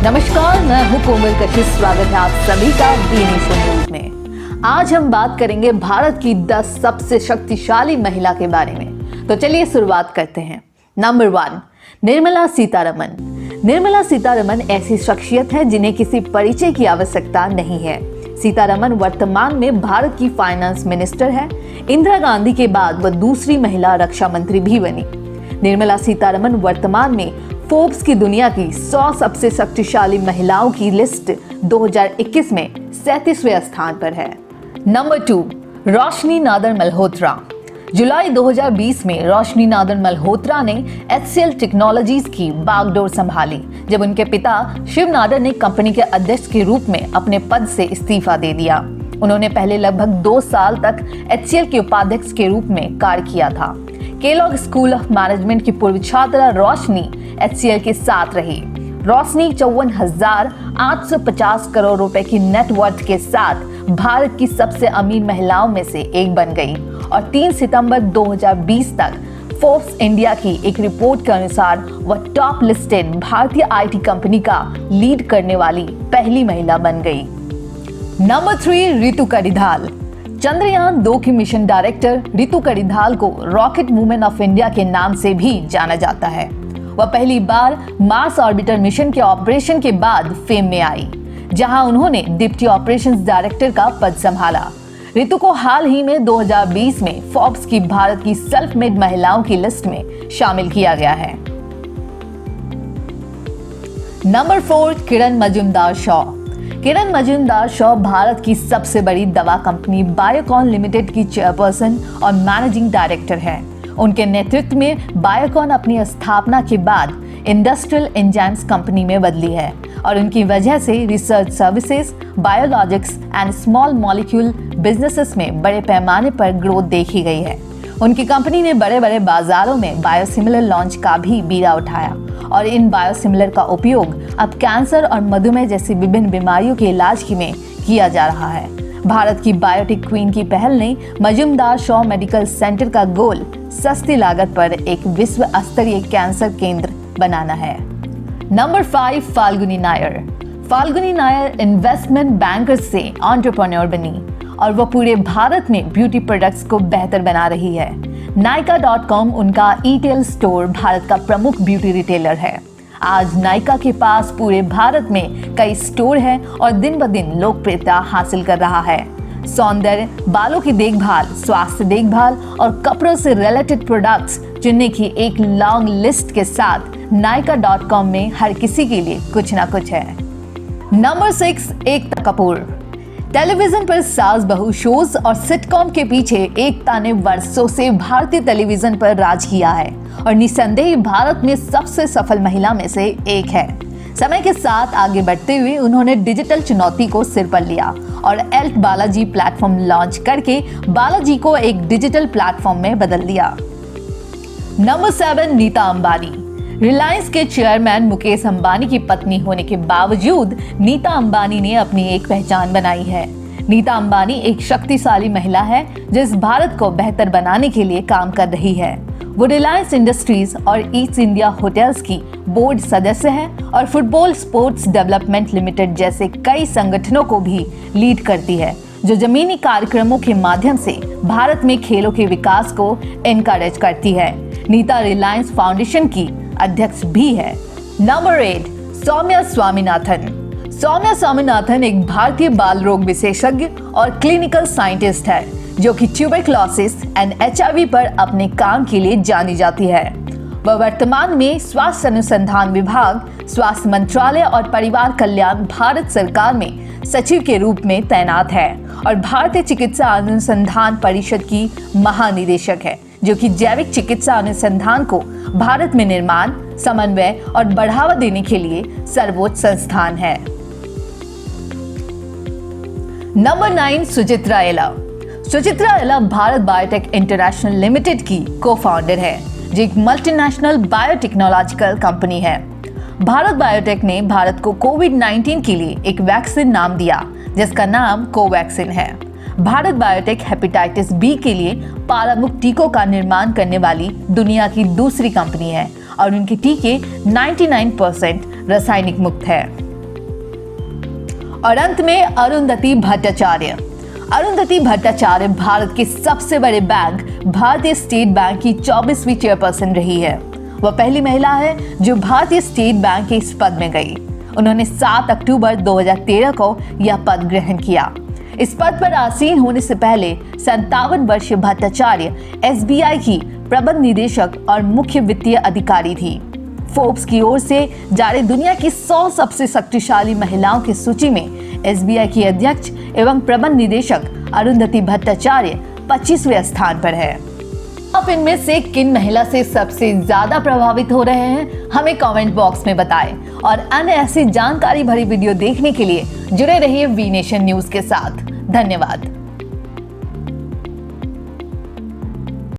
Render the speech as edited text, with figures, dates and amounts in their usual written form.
नमस्कार, मैं हूं कोमल कशिश। स्वागत है आप सभी का बी नेशन न्यूज में। आज हम बात करेंगे भारत की 10 सबसे शक्तिशाली महिला के बारे में। तो चलिए शुरुआत करते हैं। नंबर 1, निर्मला सीतारमण। निर्मला सीतारमण ऐसी शख्सियत है जिन्हें किसी परिचय की आवश्यकता नहीं है। सीतारमण वर्तमान में भारत की फाइनेंस मिनिस्टर है। इंदिरा गांधी के बाद वह दूसरी महिला रक्षा मंत्री भी बनी। निर्मला सीतारमण वर्तमान में फोर्ब्स की दुनिया की 100 सबसे शक्तिशाली महिलाओं की लिस्ट 2021 में 37वें स्थान पर है। नंबर 2, रोशनी नादर मल्होत्रा। जुलाई 2020 में रोशनी नादर मल्होत्रा ने HCL टेक्नोलॉजीज की बागडोर संभाली, जब उनके पिता शिव नादर ने कंपनी के अध्यक्ष के रूप में अपने पद से इस्तीफा दे दिया। उन्होंने पहले लगभग 2 साल तक HCL के उपाध्यक्ष के रूप में कार्य किया था। केलॉग स्कूल ऑफ मैनेजमेंट की पूर्व छात्रा रोशनी HCL के साथ रही। रोशनी 54,850 करोड़ रुपए की नेटवर्थ के साथ भारत की सबसे अमीर महिलाओं में से एक बन गई और 3 सितंबर 2020 तक फोर्ब्स इंडिया की एक रिपोर्ट के अनुसार वह टॉप लिस्टेड भारतीय IT कंपनी का लीड करने वाली पहली महिला बन गई। नंबर 3, रितु कड़िधाल। चंद्रयान 2 की मिशन डायरेक्टर रितु कड़िधाल को रॉकेट वुमेन ऑफ इंडिया के नाम से भी जाना जाता है। वह पहली बार मार्स ऑर्बिटर मिशन के ऑपरेशन के बाद फेम में आई, जहां उन्होंने डिप्टी ऑपरेशंस डायरेक्टर का पद संभाला। रितु को हाल ही में 2020 में फोर्ब्स की भारत की सेल्फ मेड महिलाओं की लिस्ट में शामिल किया गया है। नंबर 4, किरण मजूमदार-शॉ। किरण मजूमदार-शॉ भारत की सबसे बड़ी दवा कंपनी बायोकॉन लिमिटेड की चेयरपर्सन और मैनेजिंग डायरेक्टर हैं। उनके नेतृत्व में बायोकॉन अपनी स्थापना के बाद इंडस्ट्रियल एंजाइम्स कंपनी में बदली है और उनकी वजह से research services, biologics and small molecule businesses में बड़े पैमाने पर ग्रोथ देखी गई है। उनकी कंपनी ने बड़े बड़े बाजारों में बायोसिमिलर लॉन्च का भी बीड़ा उठाया और इन बायोसिमिलर का उपयोग अब कैंसर और मधुमेह जैसी विभिन्न बीमारियों के इलाज में किया जा रहा है। भारत की बायोटेक क्वीन की पहल ने मजूमदार-शॉ मेडिकल सेंटर का गोल सस्ती लागत पर एक विश्व स्तरीय कैंसर केंद्र बनाना है। Number 5, Falguni Nair. Falguni Nair investment banker से एंटरप्रेन्योर बनी और वह पूरे भारत में ब्यूटी प्रोडक्ट्स को बेहतर बना रही है। Nykaa.com उनका ई-टेल स्टोर भारत का प्रमुख ब्यूटी रिटेलर है। आज नायका के पास पूरे भारत में कई स्टोर हैं और दिन ब दिन लोकप्रियता हासिल कर रहा है। सौंदर्य, बालों की देखभाल, स्वास्थ्य देखभाल और कपड़ों से रिलेटेड प्रोडक्ट्स चुनने की एक लॉन्ग लिस्ट के साथ Nykaa.com में हर किसी के लिए कुछ ना कुछ है। नंबर 6, एकता कपूर। टेलीविजन पर सास बहू शोज और सिटकॉम के पीछे एकता ने वर्षों से भारतीय टेलीविजन पर राज किया है और निसंदेह भारत में सबसे सफल महिला में से एक है। समय के साथ आगे बढ़ते हुए उन्होंने डिजिटल चुनौती को सिर पर लिया और एल्ट बालाजी प्लेटफॉर्म लॉन्च करके बालाजी को एक डिजिटल प्लेटफॉर्म में बदल दिया। नंबर 7, नीता अंबानी। रिलायंस के चेयरमैन मुकेश अंबानी की पत्नी होने के बावजूद नीता अंबानी ने अपनी एक पहचान बनाई है। नीता अंबानी एक शक्तिशाली महिला है जो इस भारत को बेहतर बनाने के लिए काम कर रही है। वो रिलायंस इंडस्ट्रीज और ईस्ट इंडिया होटल्स की बोर्ड सदस्य है और फुटबॉल स्पोर्ट्स डेवलपमेंट लिमिटेड जैसे कई संगठनों को भी लीड करती है, जो जमीनी कार्यक्रमों के माध्यम से भारत में खेलों के विकास को एनकरेज करती है। नीता रिलायंस फाउंडेशन की अध्यक्ष भी है। नंबर 8, सौम्या स्वामीनाथन। सौम्या स्वामीनाथन एक भारतीय बाल रोग विशेषज्ञ और क्लिनिकल साइंटिस्ट है, जो कि ट्यूबरक्लोसिस एंड HIV पर अपने काम के लिए जानी जाती है। वह वर्तमान में स्वास्थ्य अनुसंधान विभाग, स्वास्थ्य मंत्रालय और परिवार कल्याण भारत सरकार में सचिव के रूप में तैनात है और भारतीय चिकित्सा अनुसंधान परिषद की महानिदेशक है, जो कि जैविक चिकित्सा अनुसंधान को भारत में निर्माण, समन्वय और बढ़ावा देने के लिए सर्वोच्च संस्थान है। नंबर 9, सुचित्रा एला। सुचित्रा एला भारत बायोटेक इंटरनेशनल लिमिटेड की को-फाउंडर है, जो एक मल्टीनेशनल बायोटेक्नोलॉजिकल कंपनी है। भारत बायोटेक ने भारत को कोविड-19 के लिए एक वैक्सीन नाम दिया, जिसका नाम कोवैक्सीन है। भारत बायोटेक हेपेटाइटिस बी के लिए पारामुक्त टीकों का निर्माण करने वाली दुनिया की दूसरी कंपनी है और उनके टीके 99% रासायनिक मुक्त है। और अंत में अरुंधति भट्टाचार्य। अरुंधति भट्टाचार्य भारत के सबसे बड़े बैंक भारतीय स्टेट बैंक की 24वीं चेयरपर्सन रही है। वह पहली महिला है जो भारतीय स्टेट बैंक के इस पद में गई। उन्होंने 7 अक्टूबर 2013 को यह पद ग्रहण किया। इस पद पर आसीन होने से पहले 57 वर्षीय भट्टाचार्य एसबीआई की प्रबंध निदेशक और मुख्य वित्तीय अधिकारी थी। फोर्ब्स की ओर से जारी दुनिया की 100 सबसे शक्तिशाली महिलाओं की सूची में एसबीआई की अध्यक्ष एवं प्रबंध निदेशक अरुंधति भट्टाचार्य 25वें स्थान पर है। आप इनमें से किन महिला से सबसे ज्यादा प्रभावित हो रहे हैं, हमें कमेंट बॉक्स में बताएं और अन्य ऐसी जानकारी भरी वीडियो देखने के लिए जुड़े रहिए वी नेशन न्यूज के साथ। धन्यवाद।